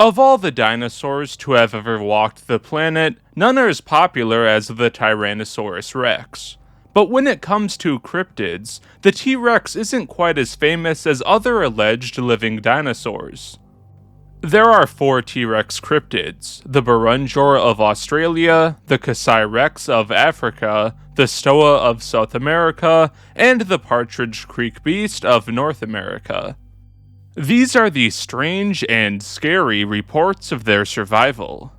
Of all the dinosaurs to have ever walked the planet, none are as popular as the Tyrannosaurus rex. But when it comes to cryptids, the T-Rex isn't quite as famous as other alleged living dinosaurs. There are 4 T-Rex cryptids: the Burrunjor of Australia, the Casai Rex of Africa, the Stoa of South America, and the Partridge Creek Beast of North America. These are the strange and scary reports of their survival.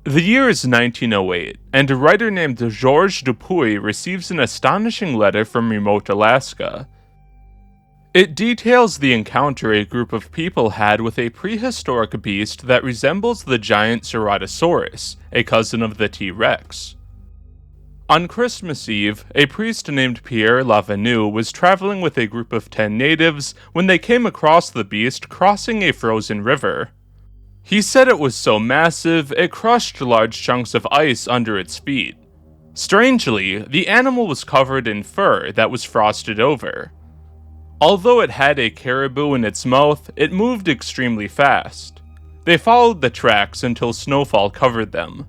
The year is 1908, and a writer named Georges Dupuy receives an astonishing letter from remote Alaska. It details the encounter a group of people had with a prehistoric beast that resembles the giant Ceratosaurus, a cousin of the T-Rex. On Christmas Eve, a priest named Pierre Lavenu was traveling with a group of 10 natives when they came across the beast crossing a frozen river. He said it was so massive, it crushed large chunks of ice under its feet. Strangely, the animal was covered in fur that was frosted over. Although it had a caribou in its mouth, it moved extremely fast. They followed the tracks until snowfall covered them.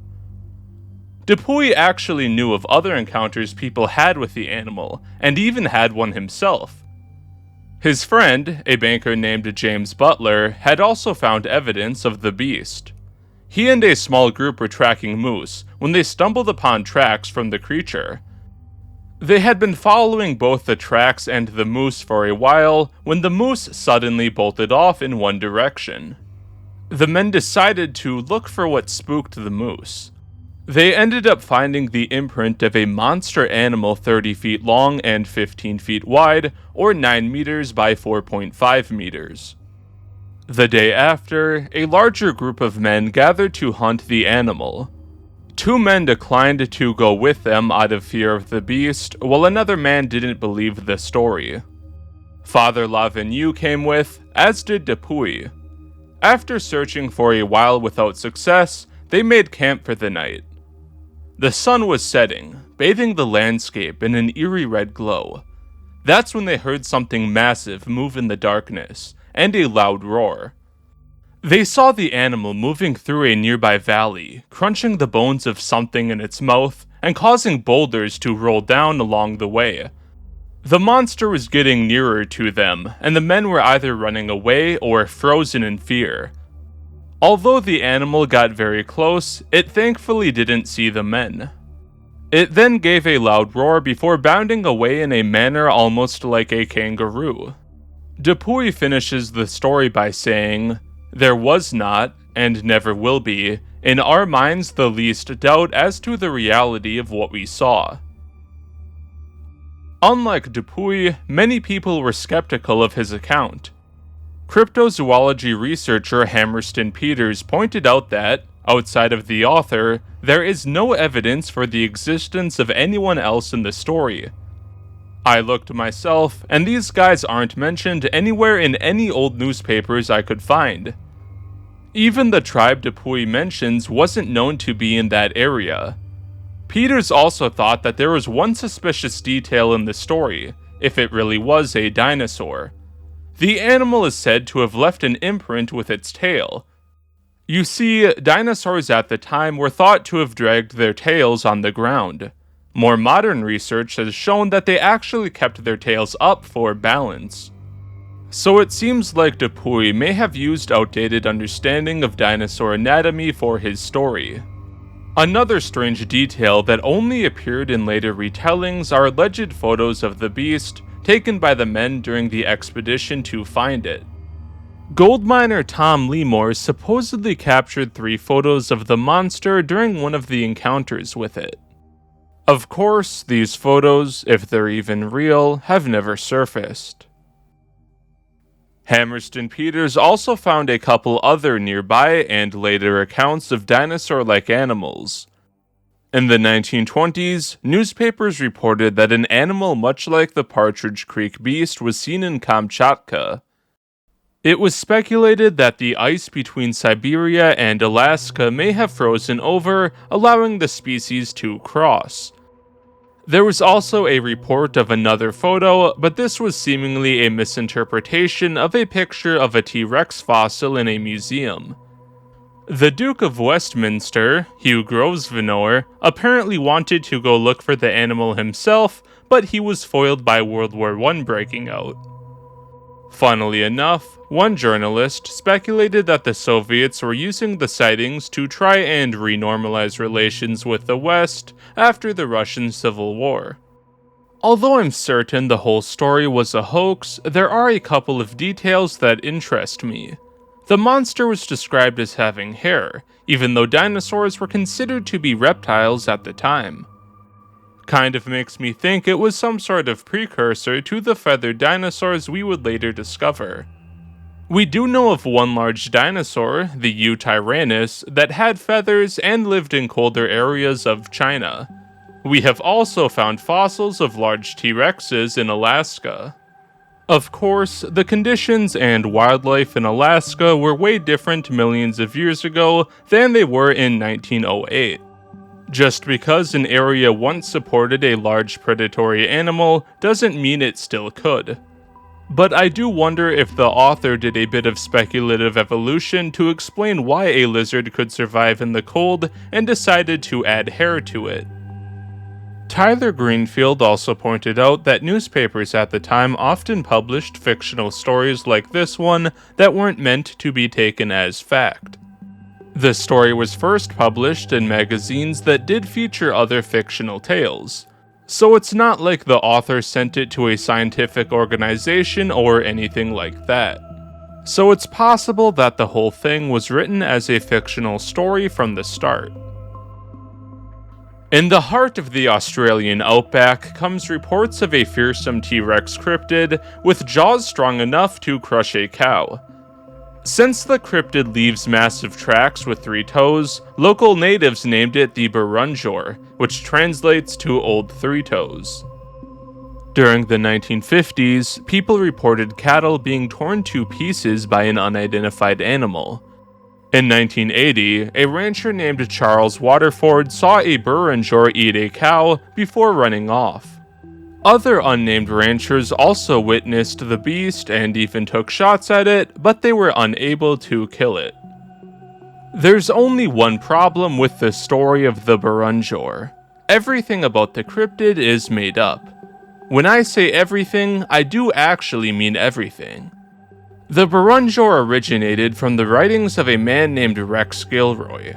Dupuy actually knew of other encounters people had with the animal, and even had one himself. His friend, a banker named James Butler, had also found evidence of the beast. He and a small group were tracking moose when they stumbled upon tracks from the creature. They had been following both the tracks and the moose for a while when the moose suddenly bolted off in one direction. The men decided to look for what spooked the moose. They ended up finding the imprint of a monster animal 30 feet long and 15 feet wide, or 9 meters by 4.5 meters. The day after, a larger group of men gathered to hunt the animal. 2 men declined to go with them out of fear of the beast, while another man didn't believe the story. Father Lavenu came with, as did Dupuy. After searching for a while without success, they made camp for the night. The sun was setting, bathing the landscape in an eerie red glow. That's when they heard something massive move in the darkness, and a loud roar. They saw the animal moving through a nearby valley, crunching the bones of something in its mouth, and causing boulders to roll down along the way. The monster was getting nearer to them, and the men were either running away or frozen in fear. Although the animal got very close, it thankfully didn't see the men. It then gave a loud roar before bounding away in a manner almost like a kangaroo. Dupuy finishes the story by saying, "There was not, and never will be, in our minds the least doubt as to the reality of what we saw." Unlike Dupuy, many people were skeptical of his account. Cryptozoology researcher Hammerson Peters pointed out that, outside of the author, there is no evidence for the existence of anyone else in the story. I looked myself, and these guys aren't mentioned anywhere in any old newspapers I could find. Even the tribe Dupuy mentions wasn't known to be in that area. Peters also thought that there was one suspicious detail in the story, if it really was a dinosaur. The animal is said to have left an imprint with its tail. You see, dinosaurs at the time were thought to have dragged their tails on the ground. More modern research has shown that they actually kept their tails up for balance. So it seems like Dupuy may have used outdated understanding of dinosaur anatomy for his story. Another strange detail that only appeared in later retellings are alleged photos of the beast taken by the men during the expedition to find it. Gold miner Tom Lemore supposedly captured 3 photos of the monster during one of the encounters with it. Of course, these photos, if they're even real, have never surfaced. Hammerson Peters also found a couple other nearby and later accounts of dinosaur-like animals. In the 1920s, newspapers reported that an animal much like the Partridge Creek beast was seen in Kamchatka. It was speculated that the ice between Siberia and Alaska may have frozen over, allowing the species to cross. There was also a report of another photo, but this was seemingly a misinterpretation of a picture of a T-Rex fossil in a museum. The Duke of Westminster, Hugh Grosvenor, apparently wanted to go look for the animal himself, but he was foiled by World War I breaking out. Funnily enough, one journalist speculated that the Soviets were using the sightings to try and renormalize relations with the West after the Russian Civil War. Although I'm certain the whole story was a hoax, there are a couple of details that interest me. The monster was described as having hair, even though dinosaurs were considered to be reptiles at the time. Kind of makes me think it was some sort of precursor to the feathered dinosaurs we would later discover. We do know of one large dinosaur, the Eutyrannus, that had feathers and lived in colder areas of China. We have also found fossils of large T-Rexes in Alaska. Of course, the conditions and wildlife in Alaska were way different millions of years ago than they were in 1908. Just because an area once supported a large predatory animal doesn't mean it still could. But I do wonder if the author did a bit of speculative evolution to explain why a lizard could survive in the cold and decided to add hair to it. Tyler Greenfield also pointed out that newspapers at the time often published fictional stories like this one that weren't meant to be taken as fact. The story was first published in magazines that did feature other fictional tales, so it's not like the author sent it to a scientific organization or anything like that. So it's possible that the whole thing was written as a fictional story from the start. In the heart of the Australian outback comes reports of a fearsome T-Rex cryptid with jaws strong enough to crush a cow. Since the cryptid leaves massive tracks with 3 toes, local natives named it the Burrunjor, which translates to Old Three Toes. During the 1950s, people reported cattle being torn to pieces by an unidentified animal. In 1980, a rancher named Charles Waterford saw a Burrunjor eat a cow before running off. Other unnamed ranchers also witnessed the beast and even took shots at it, but they were unable to kill it. There's only one problem with the story of the Burrunjor. Everything about the cryptid is made up. When I say everything, I do actually mean everything. The Burrunjor originated from the writings of a man named Rex Gilroy.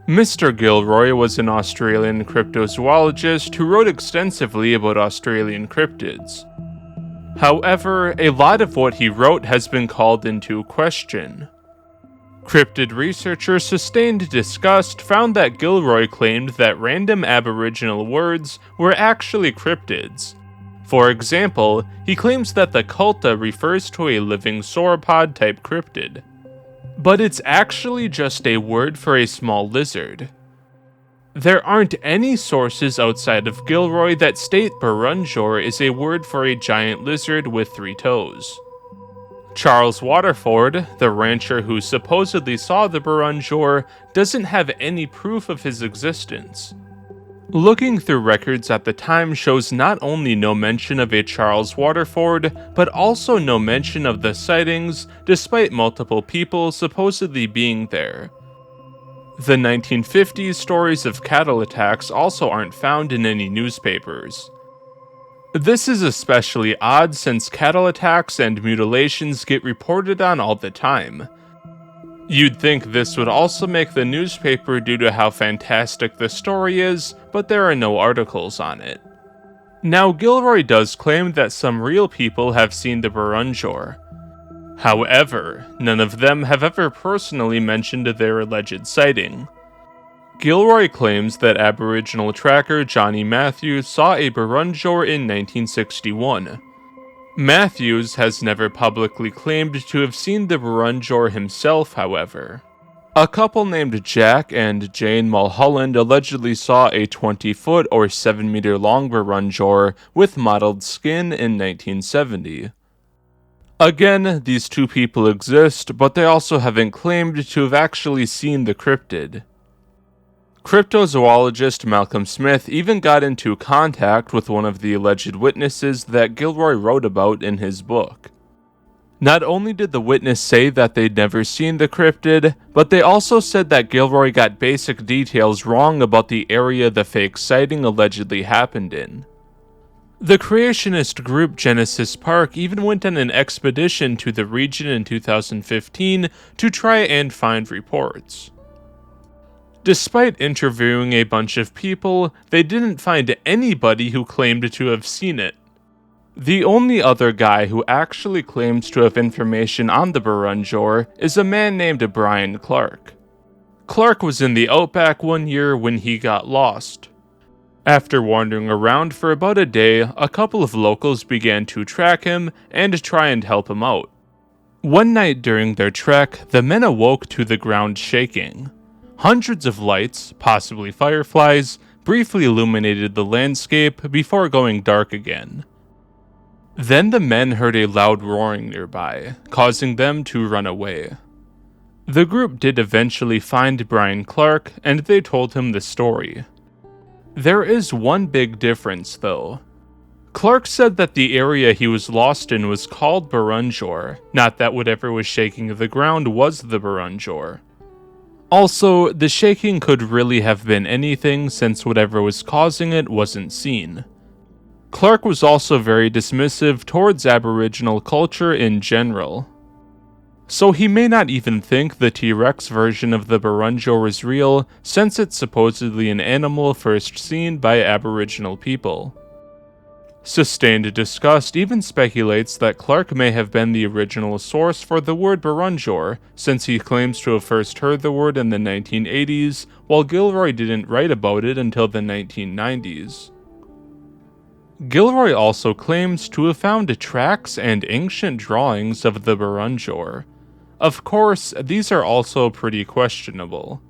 Mr. Gilroy was an Australian cryptozoologist who wrote extensively about Australian cryptids. However, a lot of what he wrote has been called into question. Cryptid researchers Sustained Disgust found that Gilroy claimed that random Aboriginal words were actually cryptids. For example, he claims that the culta refers to a living sauropod-type cryptid. But it's actually just a word for a small lizard. There aren't any sources outside of Gilroy that state Burrunjor is a word for a giant lizard with 3 toes. Charles Waterford, the rancher who supposedly saw the Burrunjor, doesn't have any proof of his existence. Looking through records at the time shows not only no mention of a Charles Waterford, but also no mention of the sightings, despite multiple people supposedly being there. The 1950s stories of cattle attacks also aren't found in any newspapers. This is especially odd since cattle attacks and mutilations get reported on all the time. You'd think this would also make the newspaper due to how fantastic the story is, but there are no articles on it. Now, Gilroy does claim that some real people have seen the Burrunjor. However, none of them have ever personally mentioned their alleged sighting. Gilroy claims that Aboriginal tracker Johnny Matthews saw a Burrunjor in 1961. Matthews has never publicly claimed to have seen the Burrunjor himself, however. A couple named Jack and Jane Mulholland allegedly saw a 20-foot or 7-meter long Burrunjor with mottled skin in 1970. Again, these 2 people exist, but they also haven't claimed to have actually seen the cryptid. Cryptozoologist Malcolm Smith even got into contact with one of the alleged witnesses that Gilroy wrote about in his book. Not only did the witness say that they'd never seen the cryptid, but they also said that Gilroy got basic details wrong about the area the fake sighting allegedly happened in. The creationist group Genesis Park even went on an expedition to the region in 2015 to try and find reports. Despite interviewing a bunch of people, they didn't find anybody who claimed to have seen it. The only other guy who actually claims to have information on the Burrunjor is a man named Brian Clark. Clark was in the outback one year when he got lost. After wandering around for about a day, a couple of locals began to track him and try and help him out. One night during their trek, the men awoke to the ground shaking. Hundreds of lights, possibly fireflies, briefly illuminated the landscape before going dark again. Then the men heard a loud roaring nearby, causing them to run away. The group did eventually find Brian Clark, and they told him the story. There is one big difference, though. Clark said that the area he was lost in was called Burrunjor, not that whatever was shaking the ground was the Burrunjor. Also, the shaking could really have been anything since whatever was causing it wasn't seen. Clark was also very dismissive towards Aboriginal culture in general. So he may not even think the T-Rex version of the Burrunjor is real, since it's supposedly an animal first seen by Aboriginal people. Sustained Disgust even speculates that Clark may have been the original source for the word Burrunjor, since he claims to have first heard the word in the 1980s, while Gilroy didn't write about it until the 1990s. Gilroy also claims to have found tracks and ancient drawings of the Burrunjor. Of course, these are also pretty questionable.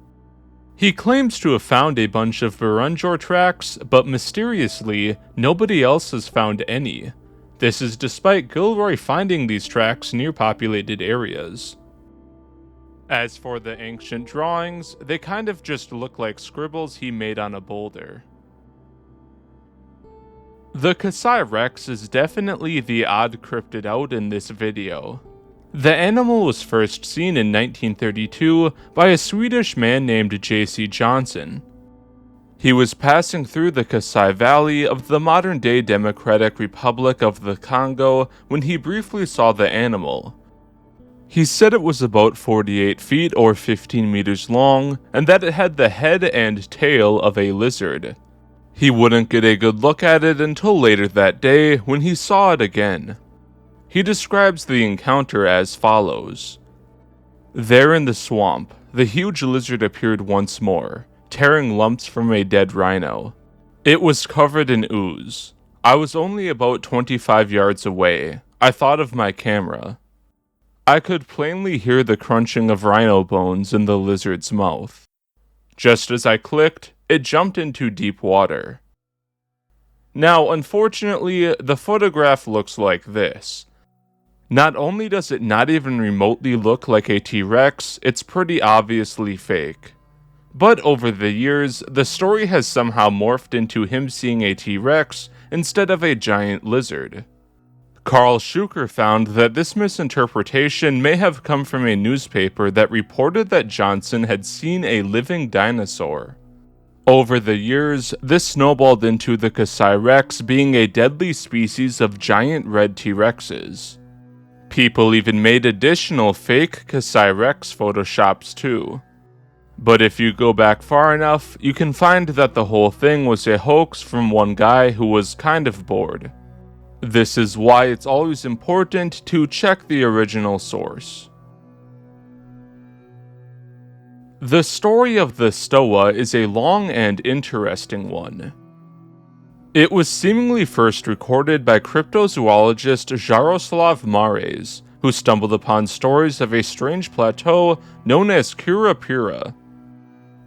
He claims to have found a bunch of Burrunjor tracks, but mysteriously, nobody else has found any. This is despite Gilroy finding these tracks near populated areas. As for the ancient drawings, they kind of just look like scribbles he made on a boulder. The Casai Rex is definitely the odd cryptid out in this video. The animal was first seen in 1932 by a Swedish man named J.C. Johnson. He was passing through the Kasai Valley of the modern-day Democratic Republic of the Congo when he briefly saw the animal. He said it was about 48 feet or 15 meters long, and that it had the head and tail of a lizard. He wouldn't get a good look at it until later that day when he saw it again. He describes the encounter as follows. There in the swamp, the huge lizard appeared once more, tearing lumps from a dead rhino. It was covered in ooze. I was only about 25 yards away. I thought of my camera. I could plainly hear the crunching of rhino bones in the lizard's mouth. Just as I clicked, it jumped into deep water. Now, unfortunately, the photograph looks like this. Not only does it not even remotely look like a T-Rex, it's pretty obviously fake. But over the years, the story has somehow morphed into him seeing a T-Rex instead of a giant lizard. Carl Schuker found that this misinterpretation may have come from a newspaper that reported that Johnson had seen a living dinosaur. Over the years, this snowballed into the Casai Rex being a deadly species of giant red T-Rexes. People even made additional fake Casai Rex photoshops too. But if you go back far enough, you can find that the whole thing was a hoax from one guy who was kind of bored. This is why it's always important to check the original source. The story of the Stoa is a long and interesting one. It was seemingly first recorded by cryptozoologist Jaroslav Mares, who stumbled upon stories of a strange plateau known as Kurapira.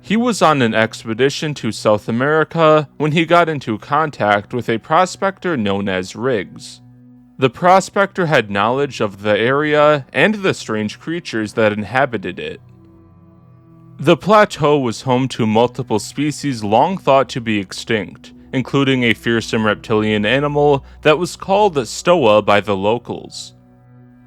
He was on an expedition to South America when he got into contact with a prospector known as Riggs. The prospector had knowledge of the area and the strange creatures that inhabited it. The plateau was home to multiple species long thought to be extinct, including a fearsome reptilian animal that was called Stoa by the locals.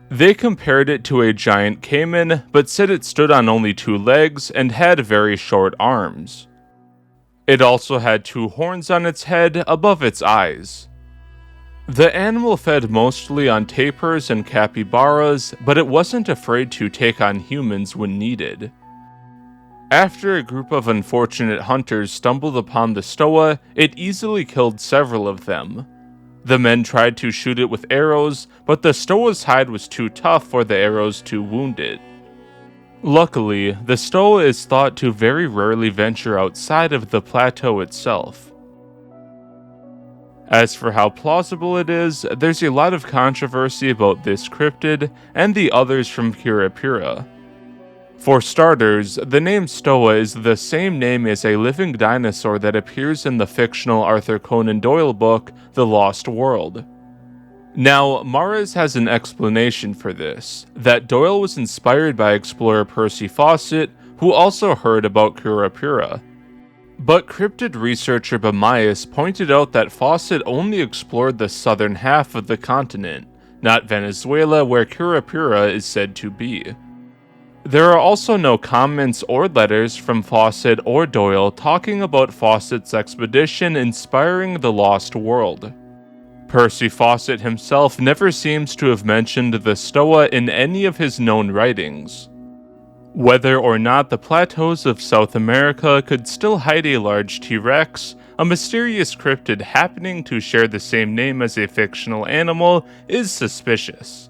They compared it to a giant caiman, but said it stood on only 2 legs and had very short arms. It also had 2 horns on its head above its eyes. The animal fed mostly on tapirs and capybaras, but it wasn't afraid to take on humans when needed. After a group of unfortunate hunters stumbled upon the Stoa, it easily killed several of them. The men tried to shoot it with arrows, but the Stoa's hide was too tough for the arrows to wound it. Luckily, the Stoa is thought to very rarely venture outside of the plateau itself. As for how plausible it is, there's a lot of controversy about this cryptid and the others from Kurapira. For starters, the name Stoa is the same name as a living dinosaur that appears in the fictional Arthur Conan Doyle book, The Lost World. Now, Mars has an explanation for this, that Doyle was inspired by explorer Percy Fawcett, who also heard about Kurapira. But cryptid researcher Bamias pointed out that Fawcett only explored the southern half of the continent, not Venezuela where Kurapira is said to be. There are also no comments or letters from Fawcett or Doyle talking about Fawcett's expedition inspiring the Lost World. Percy Fawcett himself never seems to have mentioned the Stoa in any of his known writings. Whether or not the plateaus of South America could still hide a large T-Rex, a mysterious cryptid happening to share the same name as a fictional animal, is suspicious.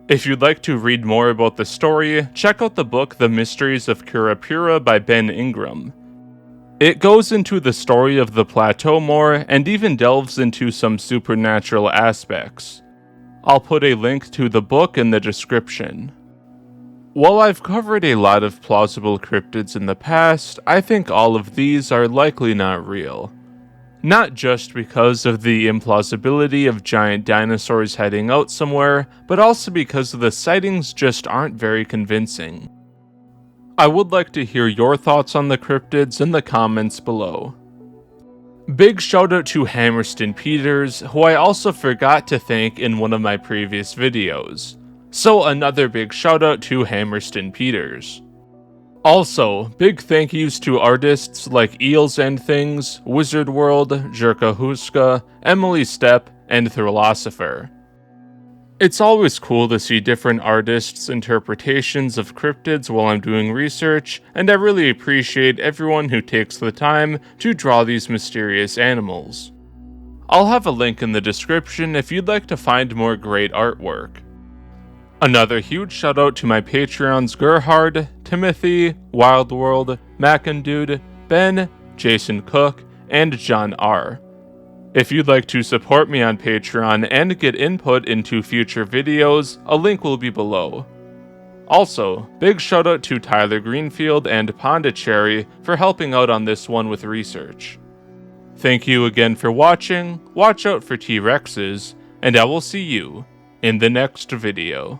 If you'd like to read more about the story, check out the book The Mysteries of Kurapira by Ben Ingram. It goes into the story of the plateau more and even delves into some supernatural aspects. I'll put a link to the book in the description. While I've covered a lot of plausible cryptids in the past, I think all of these are likely not real. Not just because of the implausibility of giant dinosaurs heading out somewhere, but also because the sightings just aren't very convincing. I would like to hear your thoughts on the cryptids in the comments below. Big shout out to Hammerson Peters, who I also forgot to thank in one of my previous videos. So another big shout out to Hammerson Peters. Also, big thank yous to artists like Eels and Things, Wizard World, Jerka Huska, Emily Stepp, and Thrillosopher. It's always cool to see different artists' interpretations of cryptids while I'm doing research, and I really appreciate everyone who takes the time to draw these mysterious animals. I'll have a link in the description if you'd like to find more great artwork. Another huge shout out to my Patreons Gerhard, Timothy, Wildworld, Macindude, Ben, Jason Cook, and John R. If you'd like to support me on Patreon and get input into future videos, a link will be below. Also, big shout out to Tyler Greenfield and Pondicherry for helping out on this one with research. Thank you again for watching, watch out for T-Rexes, and I will see you in the next video.